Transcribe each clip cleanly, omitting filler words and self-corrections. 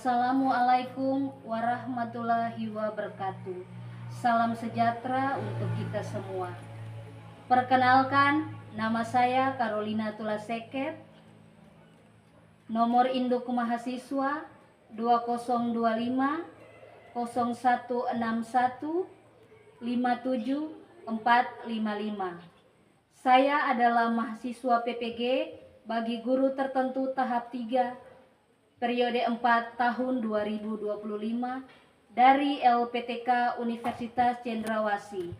Assalamualaikum warahmatullahi wabarakatuh. Salam sejahtera untuk kita semua. Perkenalkan, nama saya Carolina Tulaseket. Nomor induk mahasiswa 2025 0161 57455. Saya adalah mahasiswa PPG bagi guru tertentu tahap 3 periode 4 tahun 2025 dari LPTK Universitas Cendrawasih.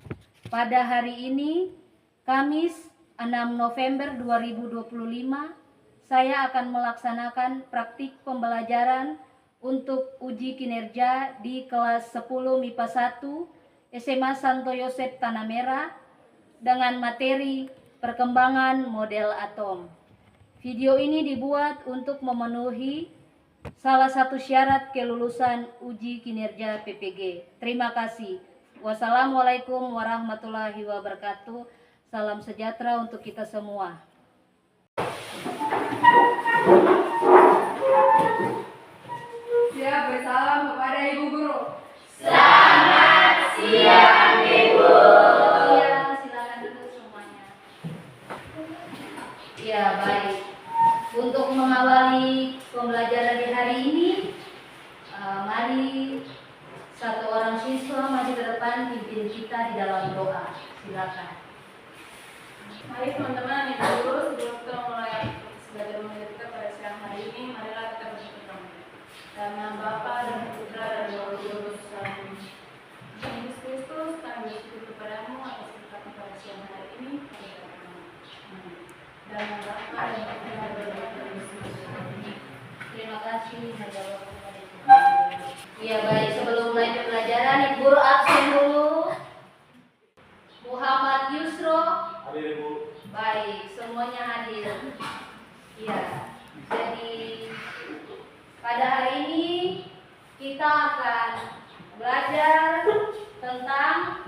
Pada hari ini, Kamis 6 November 2025, saya akan melaksanakan praktik pembelajaran untuk uji kinerja di kelas 10 MIPA 1 SMA Santo Yosep Tanah Merah dengan materi perkembangan model atom. Video ini dibuat untuk memenuhi salah satu syarat kelulusan uji kinerja PPG. Terima kasih. Wassalamualaikum warahmatullahi wabarakatuh. Salam sejahtera untuk kita semua. Siap bersalam kepada Ibu Guru. Selamat siang, Ibu. Ya, silakan duduk semuanya. Ya, baik. Untuk mengawali pembelajaran di hari ini, mari satu orang siswa maju ke depan pimpin kita di dalam doa. Silakan. Mari teman-teman, Ibu Guru, sebelum kita mulai belajar mengajar kita pada siang hari ini, marilah kita bersyukur. Dalam nama Bapa dan Putra dan Roh Kudus. Amin. Yesus Kristus, kami bersyukur kepadamu atas berkat pada siang hari ini. Dalam nama Bapa dan Putra dan Roh Kudus. Terima kasih. Ya, baik, sebelum mulai pembelajaran, Ibu Guru absen dulu. Muhammad Yusro. Hadir, Ibu. Baik, semuanya hadir. Ya, jadi pada hari ini kita akan belajar tentang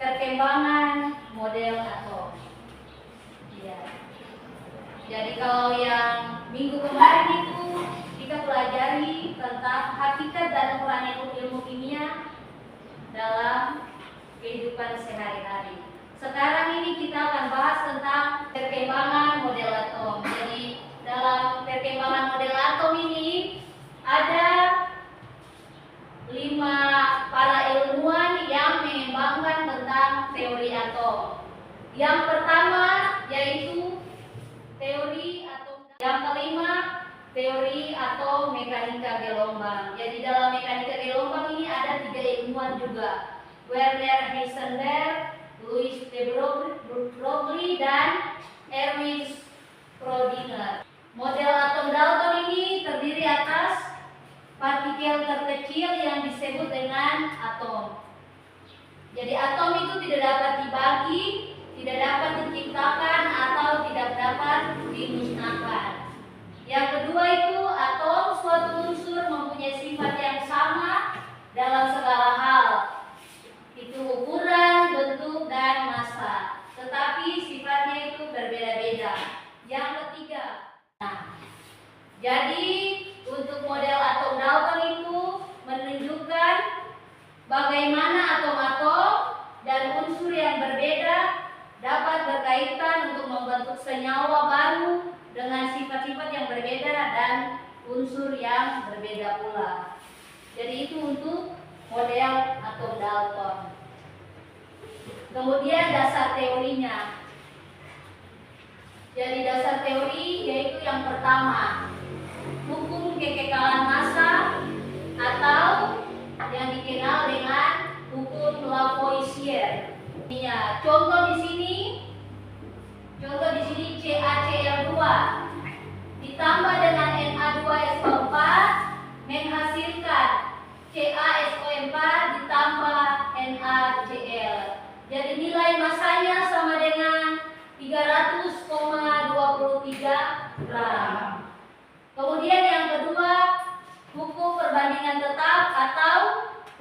perkembangan model atom. Ya. Jadi kalau yang minggu kemarin itu kita pelajari tentang hakikat dan peran ilmu kimia dalam kehidupan sehari-hari. Sekarang ini kita akan bahas tentang perkembangan model atom. Jadi dalam perkembangan model atom ini ada 5 para ilmuwan yang mengembangkan tentang teori atom. Yang pertama yaitu teori atom. Yang kelima teori atom mekanika gelombang. Jadi dalam mekanika gelombang ini ada 3 ilmuwan juga. Werner Heisenberg, Louis de Broglie, dan Erwin Schrödinger. Model atom Dalton ini terdiri atas partikel terkecil yang disebut dengan atom. Jadi atom itu tidak dapat dibagi, tidak dapat diciptakan atau tidak dapat dimusnahkan. Yang kedua itu atom suatu unsur mempunyai sifat yang sama dalam segala hal. Itu ukuran, bentuk, dan massa. Tetapi sifatnya itu berbeda-beda. Yang ketiga, jadi untuk model atom Dalton itu menunjukkan bagaimana atom-atom dan unsur yang berbeda dapat berkaitan untuk membentuk senyawa baru dengan sifat-sifat yang berbeda dan unsur yang berbeda pula. Jadi itu untuk model atom Dalton. Kemudian dasar teorinya. Jadi dasar teori yaitu yang pertama, hukum kekekalan massa atau yang dikenal dengan hukum Lavoisier. Ya, contoh di sini CaCl2 ditambah dengan Na2SO4 menghasilkan CaSO4 ditambah NaCl. Jadi nilai masanya sama dengan 300,23 gram. Kemudian yang kedua, hukum perbandingan tetap atau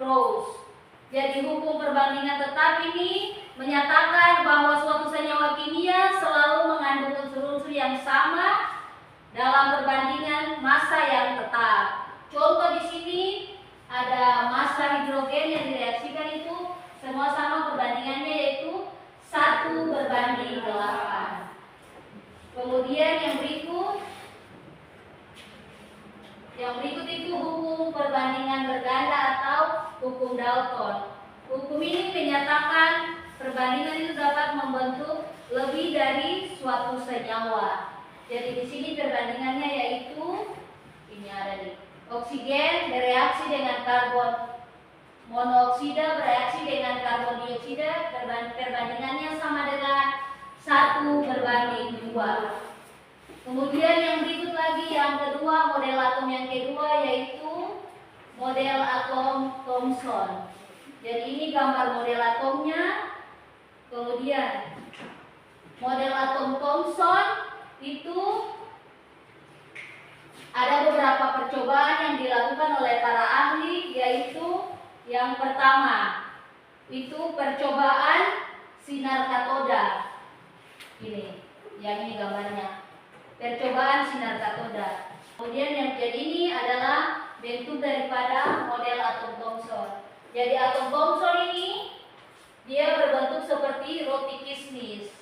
Gauss. Jadi hukum perbandingan tetap ini menyatakan bahwa suatu senyawa kimia selalu mengandung unsur-unsur yang sama dalam perbandingan massa yang tetap. Contoh di sini ada massa hidrogen yang direaksikan itu semua sama perbandingannya yaitu 1:8. Kemudian yang berikut itu hukum perbandingan berganda atau hukum Dalton. Hukum ini menyatakan perbandingan itu dapat membentuk lebih dari suatu senyawa. Jadi di sini perbandingannya yaitu ini ada nih. Oksigen bereaksi dengan karbon monoksida bereaksi dengan karbon dioksida, perbandingannya sama dengan 1:2. Kemudian yang berikut lagi yang kedua, model atom yang kedua yaitu model atom Thomson. Jadi ini gambar model atomnya. Kemudian model atom Thomson itu ada beberapa percobaan yang dilakukan oleh para ahli, yaitu yang pertama itu percobaan sinar katoda. Yang ini gambarnya. Percobaan sinar katoda. Kemudian yang jadi ini adalah bentuk daripada model atom Thomson. Jadi atom Thomson ini dia berbentuk seperti roti kismis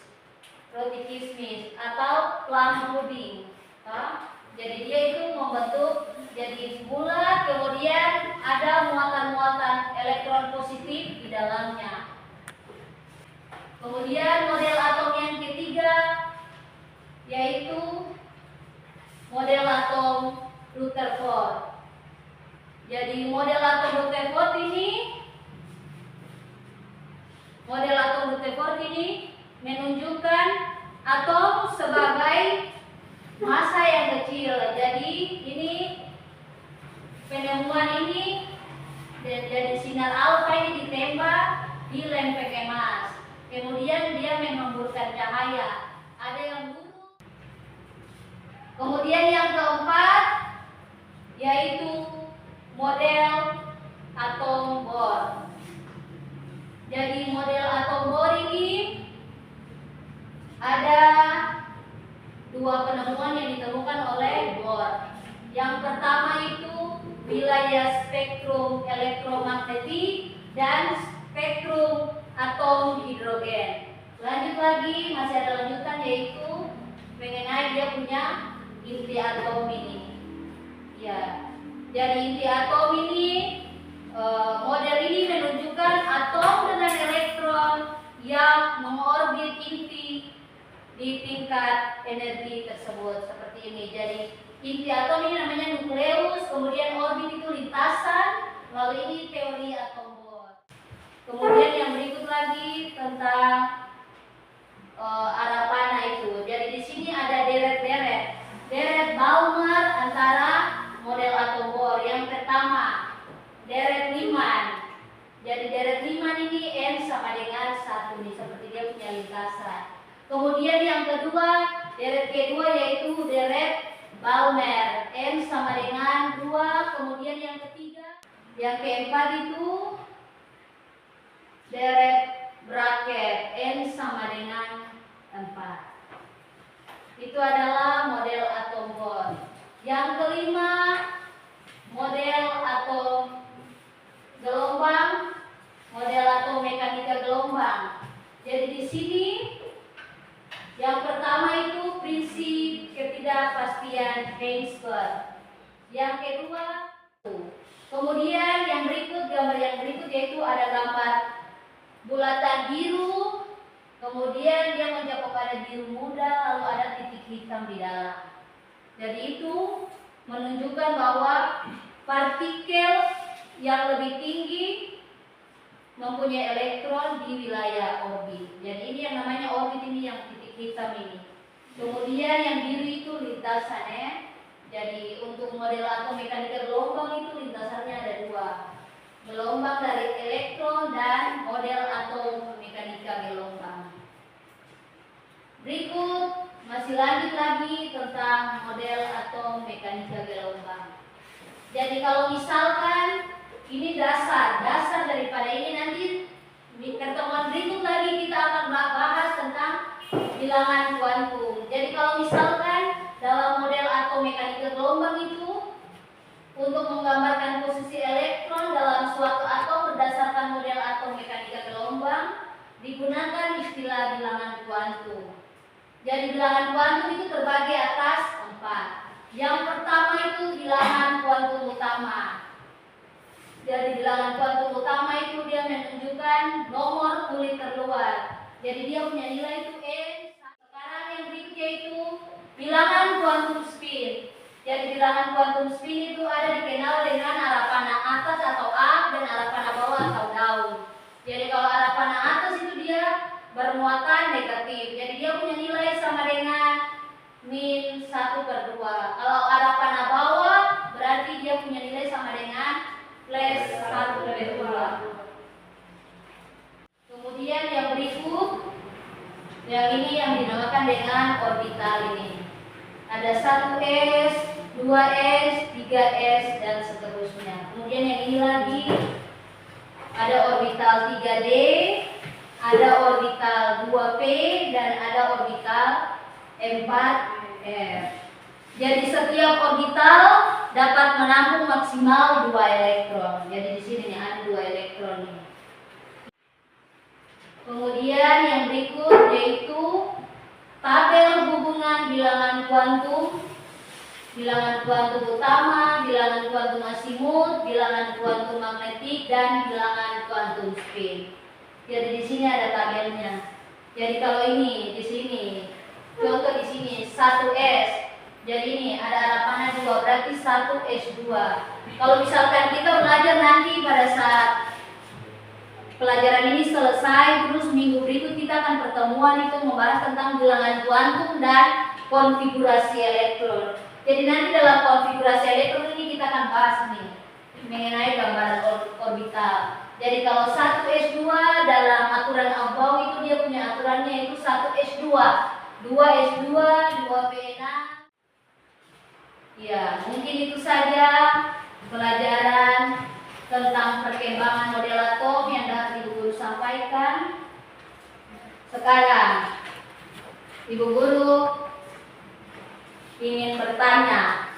atau plum pudding. Jadi dia itu membentuk jadi bulat, kemudian ada muatan-muatan elektron positif di dalamnya. Kemudian model atom yang ketiga yaitu model atom Rutherford. Jadi model atom Rutherford ini menunjukkan atom sebagai massa yang kecil. Jadi ini penemuan ini dari sinar alfa ini ditembak di lempeng emas. Kemudian dia memamburkan cahaya. Ada yang buruk. Kemudian yang keempat yaitu model atom Bohr. Jadi model atom Bohr ini ada dua penemuan yang ditemukan oleh Bohr. Yang pertama itu wilayah spektrum elektromagnetik dan spektrum atom hidrogen. Lanjut lagi, masih ada lanjutan yaitu mengenai dia punya inti atom ini. Ya, jadi inti atom ini model ini menunjukkan atom dengan elektron yang mengorbit inti di tingkat energi tersebut seperti ini. Jadi inti atom ini namanya nukleus, kemudian orbit itu lintasan, lalu ini teori atom Bohr. Kemudian yang berikut lagi tentang arah panah itu. Jadi di sini ada deret Balmer antara model atom Bohr. Yang pertama deret Lyman. Jadi deret Lyman ini N sama dengan 1 nih, seperti dia punya lintasan. Kemudian yang kedua, deret kedua yaitu deret Balmer, N sama dengan 2. Kemudian yang ketiga, yang keempat itu deret Bracket, N sama dengan 4. Itu adalah model atom Bohr. Yang kelima, model atom gelombang, model atom mekanika gelombang. Jadi di sini yang pertama itu prinsip ketidakpastian Heisenberg. Yang kedua, kemudian yang berikut, gambar yang berikut yaitu ada gambar bulatan biru, kemudian dia mencakup pada biru muda, lalu ada titik hitam di dalam. Jadi itu menunjukkan bahwa partikel yang lebih tinggi mempunyai elektron di wilayah orbit. Jadi ini yang namanya orbit, ini yang titik hitam ini. Kemudian yang biru itu lintasannya. Jadi untuk model atom mekanika gelombang itu lintasannya ada 2. Gelombang dari elektron dan model atom mekanika gelombang. Berikut masih lanjut lagi tentang model atom mekanika gelombang. Jadi kalau misalkan ini dasar daripada ini, nanti di pertemuan berikut lagi kita akan bahas tentang bilangan kuantum. Jadi kalau misalkan dalam model atom mekanika gelombang itu untuk menggambarkan posisi elektron dalam suatu atom berdasarkan model atom mekanika gelombang digunakan istilah bilangan kuantum. Jadi bilangan kuantum itu terbagi atas 4. Yang pertama itu bilangan kuantum utama. Jadi bilangan kuantum utama itu dia menunjukkan nomor kulit terluar. Jadi dia punya nilai itu n. Sekarang yang berikutnya itu bilangan kuantum spin. Jadi bilangan kuantum spin itu ada dikenal dengan arah panah atas atau up dan arah panah bawah atau down. Jadi kalau arah panah atas itu dia bermuatan negatif. Jadi dia punya nilai sama dengan -1/2. Kalau arah panah bawah berarti dia punya nilai sama dengan +1/2. Kemudian yang berikut, yang ini yang dinamakan dengan orbital ini. Ada 1s, 2s, 3s dan seterusnya. Kemudian yang ini lagi ada orbital 3d, ada orbital 2p dan ada orbital 4r. Jadi setiap orbital dapat menampung maksimal 2 elektron. Jadi di sini nih ada 2 elektron nih. Kemudian yang berikut yaitu tabel hubungan bilangan kuantum utama, bilangan kuantum asimut, bilangan kuantum magnetik dan bilangan kuantum spin. Jadi di sini ada tabelnya. Jadi kalau ini di sini, contoh di sini 1s. Jadi ini ada arah panah 2 berarti 1s2. Kalau misalkan kita belajar nanti pada saat pelajaran ini selesai, terus minggu berikut kita akan pertemuan itu membahas tentang bilangan kuantum dan konfigurasi elektron. Jadi nanti dalam konfigurasi elektron ini kita akan bahas nih mengenai gambaran orbital. Jadi kalau 1s2 dalam aturan Aubau itu dia punya aturannya itu 1s2, 2s2, 2p6. Ya, mungkin itu saja pelajaran tentang perkembangan model atom yang dapat Ibu Guru sampaikan. Sekarang Ibu Guru ingin bertanya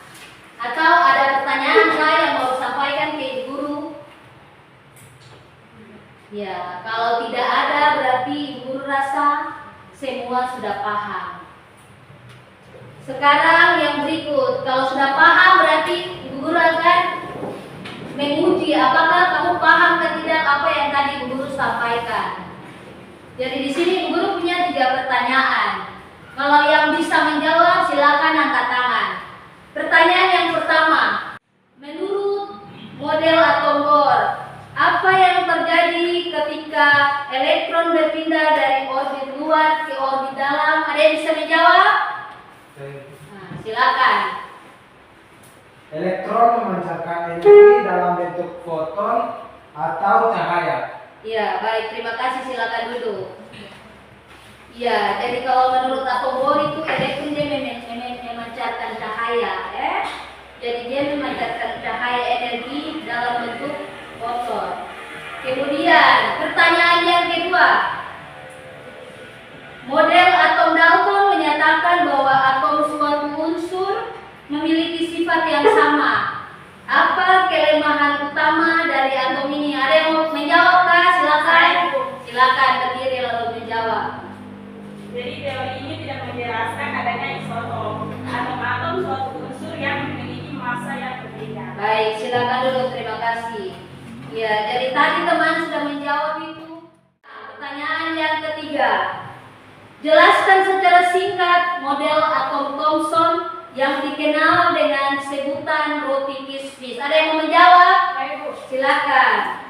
atau ada pertanyaan saya yang mau sampaikan ke Ibu Guru. Ya, kalau tidak ada berarti Ibu Guru rasa semua sudah paham. Sekarang yang berikut, kalau sudah paham berarti Ibu Guru akan menguji apakah kamu paham atau tidak apa yang tadi Ibu Guru sampaikan. Jadi di sini Ibu Guru punya 3 pertanyaan. Kalau yang bisa menjawab silakan angkat tangan. Pertanyaan yang pertama, menurut model atom Bohr, apa yang terjadi ketika elektron berpindah dari orbit luar ke orbit dalam? Ada yang bisa menjawab? Nah, silakan. Elektron memancarkan energi dalam bentuk foton atau cahaya. Ya, baik, terima kasih, silakan duduk. Ya, jadi kalau menurut atom Bohr itu elektron dia memancarkan cahaya, ya. Jadi dia memancarkan cahaya energi dalam bentuk foton. Kemudian pertanyaan yang kedua, model atom Dalton menyatakan bahwa atom suatu unsur memiliki sifat yang sama. Apa kelemahan utama dari atom ini? Ada yang mau menjawab kah? Silakan. Silakan berdiri lalu menjawab. Jadi teori ini tidak menjelaskan adanya isotop. Atom-atom suatu unsur yang memiliki massa yang berbeda. Baik, silakan dulu. Terima kasih. Ya, jadi tadi teman sudah menjawab itu. Nah, pertanyaan yang ketiga, jelaskan secara singkat model atom Thomson yang dikenal dengan sebutan roti kismis. Ada yang mau menjawab? Baik, Bu. Silakan.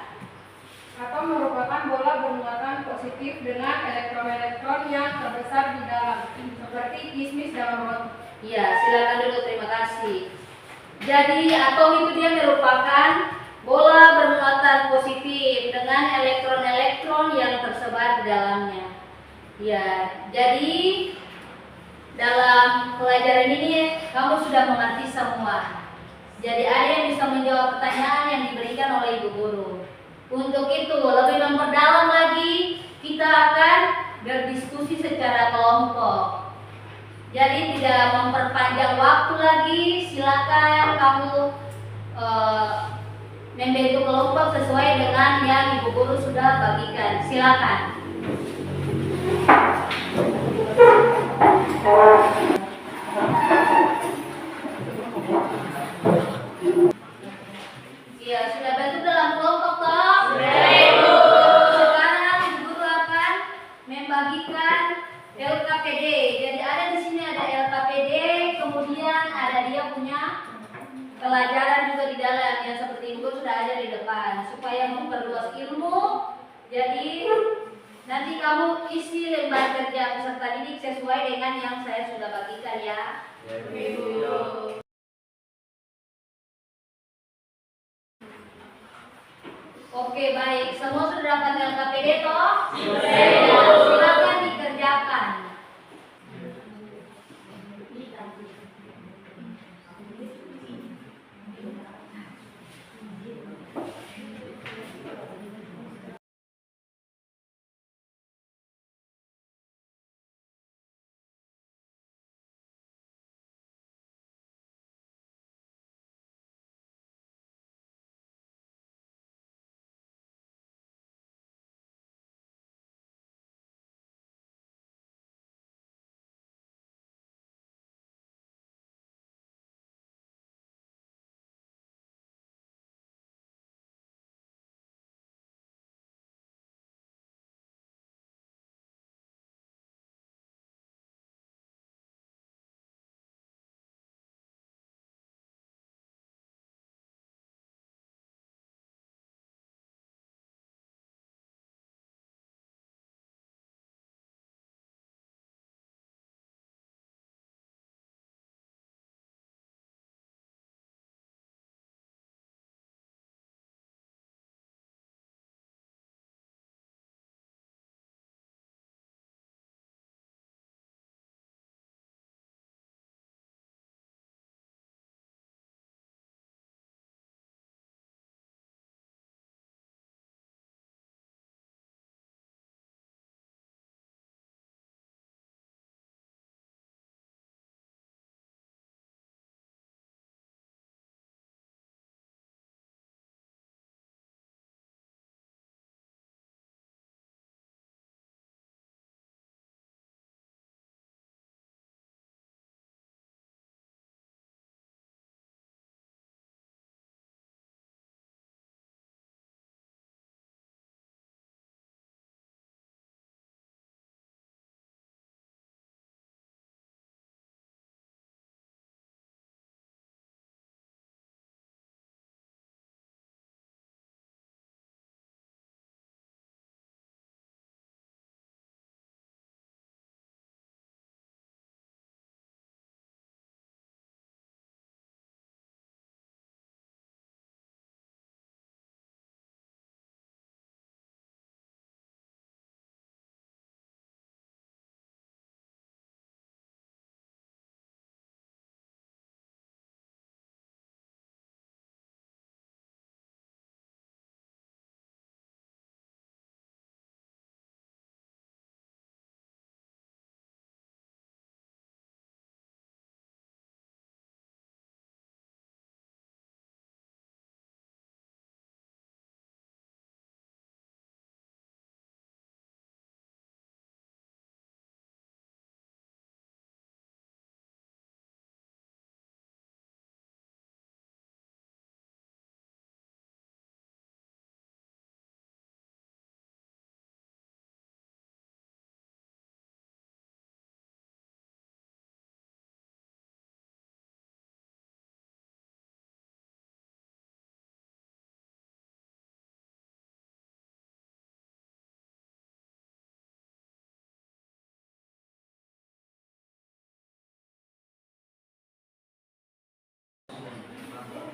Atom merupakan bola bermuatan positif dengan elektron-elektron yang terbesar di dalam, seperti kismis dalam roti. Iya, silakan dulu. Terima kasih. Jadi atom itu dia merupakan bola bermuatan positif dengan elektron-elektron yang tersebar di dalamnya. Ya, jadi dalam pelajaran ini kamu sudah mengerti semua. Jadi ada yang bisa menjawab pertanyaan yang diberikan oleh Ibu Guru. Untuk itu lebih memperdalam lagi kita akan berdiskusi secara kelompok. Jadi tidak memperpanjang waktu lagi, silakan kamu membentuk kelompok sesuai dengan yang Ibu Guru sudah bagikan. Silakan. Iya, sudah bantu dalam kelompok toh? Sekarang Ibu Guru akan membagikan LKPD. Jadi ada di sini ada LKPD, kemudian ada dia punya pelajaran juga di dalam yang seperti Ibu Guru sudah ada di depan supaya memperluas ilmu. Jadi nanti kamu isi lembar kerja peserta didik sesuai dengan yang saya sudah bagikan ya. Ibu. Oke, baik. Semua sudah dapat LKPD toh? Silakan dikerjakan.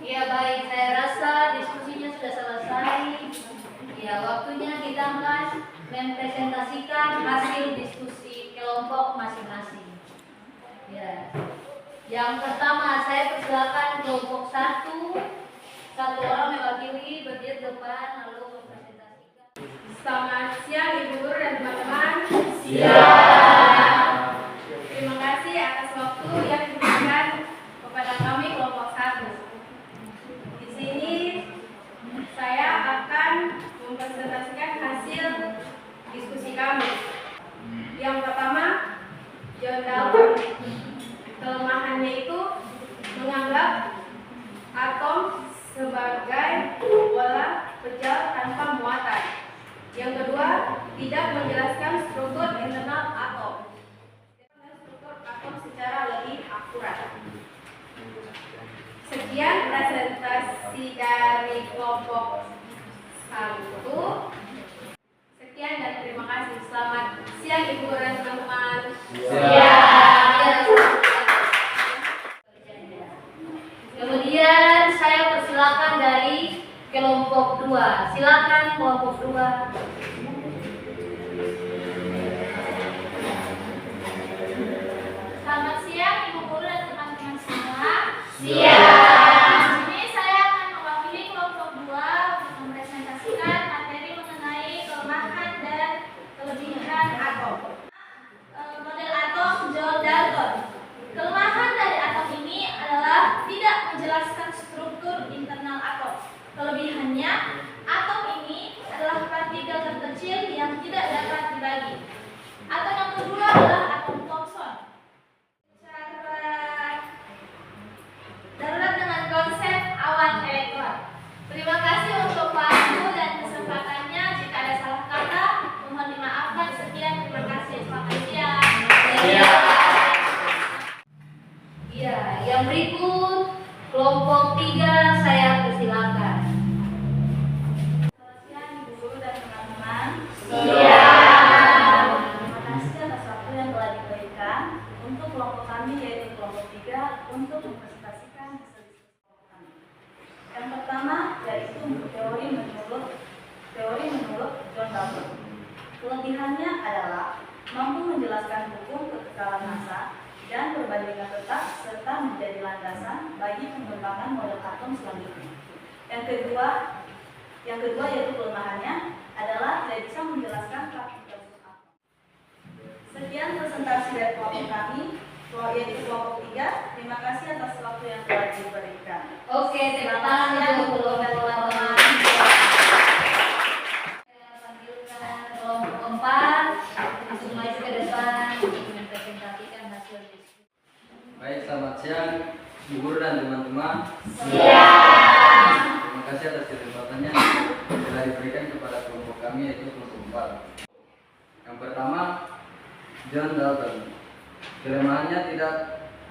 Ya baik, saya rasa diskusinya sudah selesai. Ya, waktunya kita akan mempresentasikan hasil diskusi kelompok masing-masing. Ya. Yang pertama saya persilakan kelompok satu orang mewakili berdiri depan lalu mempresentasikan. Selamat siang Ibu Guru dan teman-teman. Terima kasih atas waktu yang diberikan kepada kami kelompok 1. Di Dalton. Kelemahannya itu menganggap atom sebagai bola pecah tanpa muatan. Yang kedua, tidak menjelaskan struktur internal atom. Struktur atom secara lebih akurat. Sekian presentasi dari kelompok 1. Sekian dan terima kasih. Selamat siang Ibu dan teman-teman. Kemudian saya persilakan dari kelompok 2. Silakan kelompok 2. Selamat siang Ibu Guru dan teman-teman semua. Siap. Di sini saya akan mewakili kelompok 2 untuk mempresentasikan materi mengenai kelemahan dan kelebihan atom. Model atom John Dalton. Kelemahan dari atom ini adalah tidak menjelaskan struktur internal atom. Kelebihannya, atom ini adalah partikel terkecil yang tidak dapat dibagi. Atom yang kedua adalah atom Thomson. Darurat dengan konsep awan elektron. Terima kasih untuk waktu dan kesempatannya. Jika ada salah kata, mohon dimaafkan. Sekian, terima kasih. Selamat siang. Ya, yang berikut kelompok 3 saya persilakan. Selamat siang Ibu Guru dan teman-teman. Terima kasih atas waktu yang telah diberikan untuk kelompok kami yaitu kelompok 3 untuk mempresentasikan hasil diskusi kelompok kami. Yang pertama yaitu teori menurut John Dalton. Kelebihannya adalah mampu menjelaskan hukum kekekalan massa dan perbandingan tetap serta menjadi landasan bagi pengembangan model atom selanjutnya. Yang kedua yaitu kelemahannya adalah tidak bisa menjelaskan partikel atom. Sekian presentasi dari kelompok kami, yaitu kelompok 3. Terima kasih atas waktu yang telah diberikan. Oke, tepuk tangan untuk kelompok teman-teman. Saya panggilkan kelompok 4 langsung maju ke depan untuk mempresentasikan hasil diskusi. Baik, selamat siang Ibu Guru dan teman-teman. Terima kasih atas kesempatannya yang telah diberikan kepada kelompok kami yaitu kelompok 4. Yang pertama, John Dalton. Kelemahannya tidak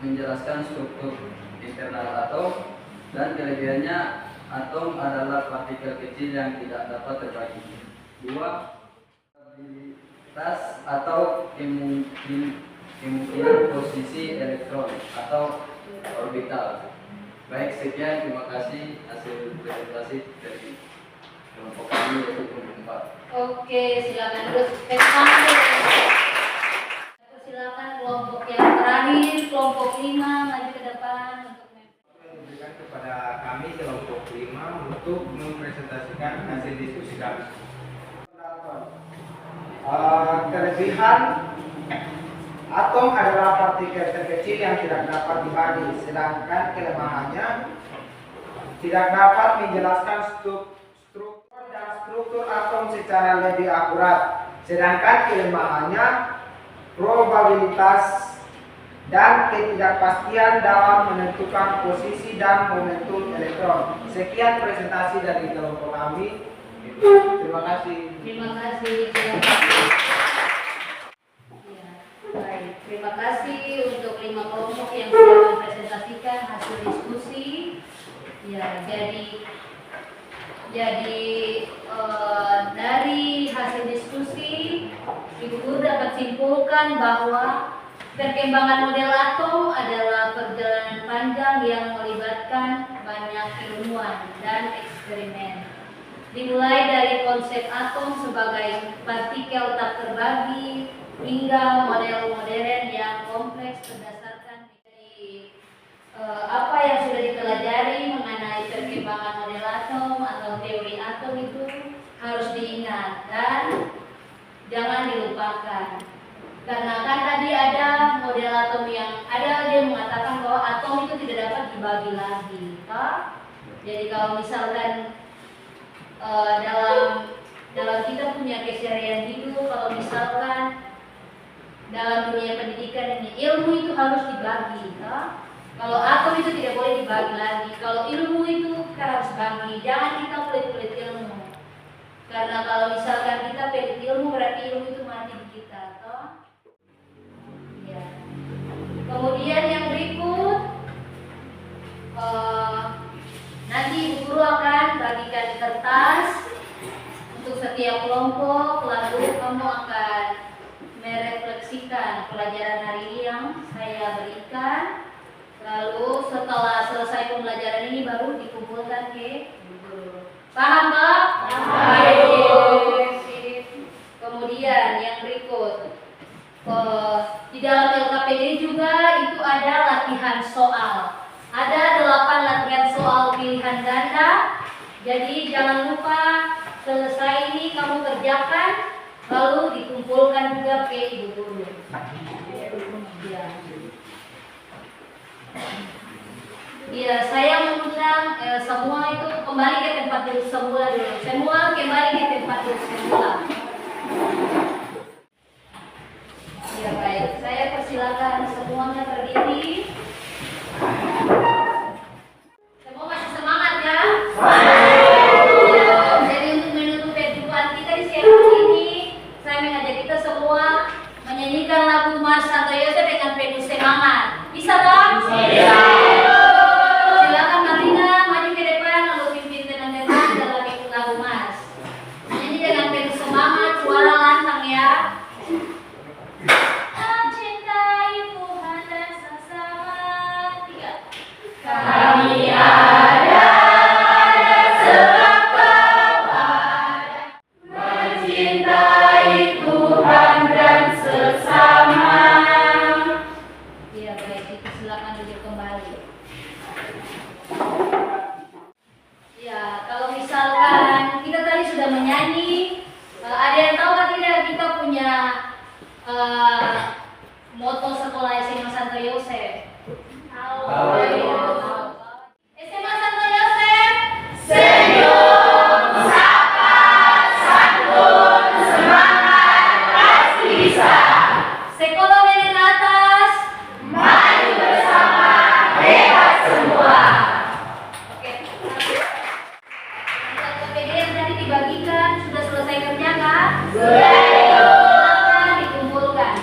menjelaskan struktur internal atom dan kelebihannya atom adalah partikel kecil yang tidak dapat terbagi. 2. Stabilitas atau kemungkinan posisi elektron atau orbital. Baik, sekian, terima kasih hasil presentasi dari kelompok kami yaitu kelompok 4. Oke, silakan dulu. Tepuk tangan dulu. Silakan kelompok yang terakhir, kelompok 5 maju ke depan untuk Diberikan kepada kami kelompok 5 untuk mempresentasikan hasil diskusi kami. Kelebihan atom adalah partikel terkecil yang tidak dapat dibagi, sedangkan kelemahannya tidak dapat menjelaskan struktur atom secara lebih akurat, sedangkan kelemahannya probabilitas dan ketidakpastian dalam menentukan posisi dan momentum elektron. Sekian presentasi dari kelompok kami. Terima kasih. Terima kasih. Ya, baik. Terima kasih untuk 5 kelompok yang sudah mempresentasikan hasil diskusi. Ya, jadi dari hasil diskusi, Ibu Guru dapat simpulkan bahwa perkembangan model atom adalah perjalanan panjang yang melibatkan banyak ilmuwan dan eksperimen. Dimulai dari konsep atom sebagai partikel tak terbagi hingga model modern yang kompleks berdasarkan dari apa yang sudah dipelajari mengenai perkembangan model atom atau teori atom itu harus diingat dan jangan dilupakan. Karena kan tadi ada model atom yang ada dia mengatakan bahwa atom itu tidak dapat dibagi lagi, toh? Jadi kalau misalkan dalam kita punya keseharian hidup, kalau misalkan dalam dunia pendidikan ini. Ilmu itu harus dibagi. Kalau atom itu tidak boleh dibagi lagi. Kalau ilmu itu kita harus bagi. Jangan kita pelit-pelit ilmu. Karena kalau misalkan kita pelit ilmu, berarti ilmu itu mati di kita. Ya. Kemudian yang berikut, nanti Ibu Guru akan bagikan kertas untuk setiap kelompok, lalu kamu akan merefleksikan pelajaran hari ini yang saya berikan. Lalu setelah selesai pembelajaran ini baru dikumpulkan ke Ibu Guru. Paham, Pak? Baik. Kemudian yang berikut, di dalam LKPD juga itu ada latihan soal. Ada 8 latihan soal pilihan ganda. Jadi jangan lupa selesai ini kamu kerjakan, lalu dikumpulkan juga ke Ibu Guru. Ya, saya mengundang semua itu kembali ke tempat duduk semula dulu. Semua kembali ke tempat duduk semula. Ya baik, saya persilakan semuanya berdiri. Semua masih semangat ya? Jadi untuk menutup perjumpaan kita di siang hari ini, saya mengajak kita semua menyanyikan lagu Mas Santo Yosef dengan penuh semangat. Bisa dong? Bisa. Silakan Marina maju ke depan lalu pimpin teman-teman dalam ikut lagu Mas. Nyanyi dengan penuh semangat, suara lantang ya. Mencintai Tuhan dan sesama. 3. Kami ada sebab kepada mencintai Tuhan dan sesama. Ya baik, itu silakan duduk kembali. Ya, kalau misalkan kita tadi sudah menyanyi, ada yang tahu kan tidak kita punya moto sekolah SMA Santo Yosef? Tahu. SMA Santo Yosef. Senyum, sapa, santun, semangat, pasti bisa. Sekolah menengah atas, maju bersama, hebat semua. Oke. LKPD yang tadi dibagikan sudah selesai kerjakan? Sudah. Silakan dikumpulkan.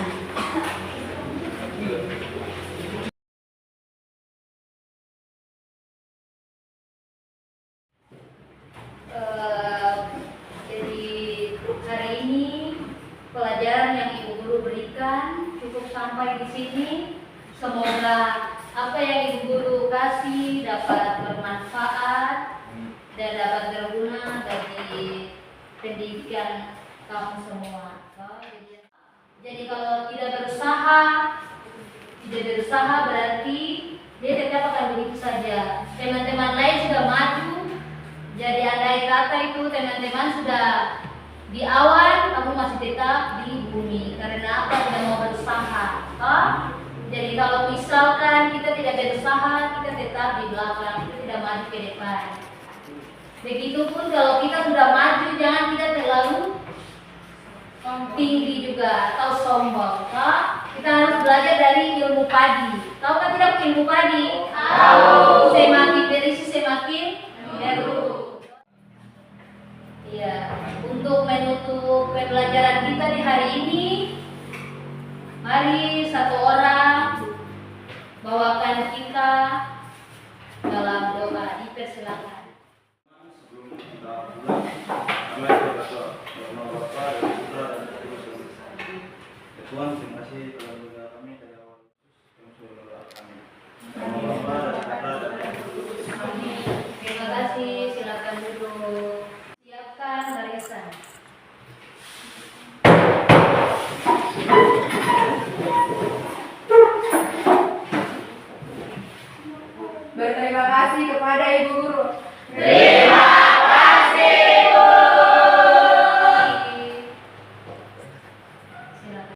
Jadi hari ini pelajaran yang Ibu Guru berikan cukup sampai di sini. Semoga apa yang Ibu Guru kasih dapat bermanfaat dan dapat berguna bagi pendidikan kamu semua. Jadi kalau tidak berusaha berarti dia tetap akan begitu saja. Teman-teman lain sudah maju. Jadi andai kata itu teman-teman sudah di awan, kamu masih tetap di bumi. Karena apa? Tidak mau berusaha. Jadi kalau misalkan kita tidak berusaha, kita tetap di belakang, kita tidak maju ke depan. Begitupun kalau kita sudah maju, jangan kita terlalu tinggi juga atau sombong. Kita harus belajar dari ilmu padi. Tahu kan tidak ilmu padi? Tahu. Semakin berisi semakin baru. Ya, untuk menutup pembelajaran kita di hari ini, mari satu orang bawakan kita dalam doa. Dipersilakan. Sebelum kita pulang, kami berdoa nama Bapa dan Putra dan Roh Kudus. Ya Tuhan, terima kasih telah mendengar kami dari awal yang sudah berdoa kami. Nama Bapa dan Putra dan Roh Kudus. Terima kasih. Silakan duduk. Siapkan barisan. Berterima kasih kepada Ibu Guru